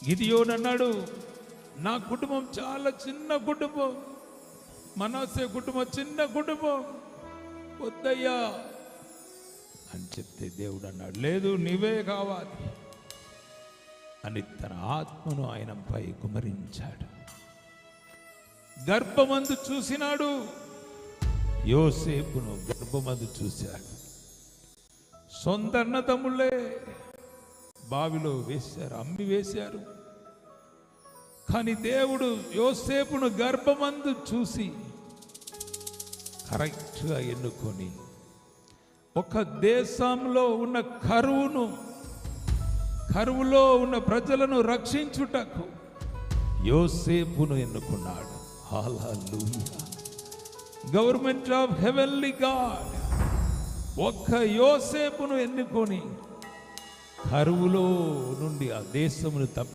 గిదియోను అన్నాడు, నా కుటుంబం చాలా చిన్న కుటుంబం, మనస్సే కుటుంబం చిన్న కుటుంబం, వద్దయ్యా అని చెప్తే దేవుడు అన్నాడు, లేదు నీవే కావాలి అని తన ఆత్మను ఆయనపై కుమరించాడు. గర్భమందు చూసినాడు, యోసేపును గర్భమందు చూశాడు. సొంత అన్నదమ్ములే బావిలో వేశారు, అమ్మి వేశారు. కానీ దేవుడు యోసేపును గర్భమందు చూసి కరెక్ట్గా ఎన్నుకొని ఒక దేశంలో ఉన్న కరువులో ఉన్న ప్రజలను రక్షించుటకు యోసేపును ఎన్నుకున్నాడు. హల్లెలూయా. గవర్నమెంట్ ఆఫ్ హెవెన్లీ గాడ్ ఒక్క యోసేపును ఎన్నుకొని కరువులో నుండి ఆ దేశమును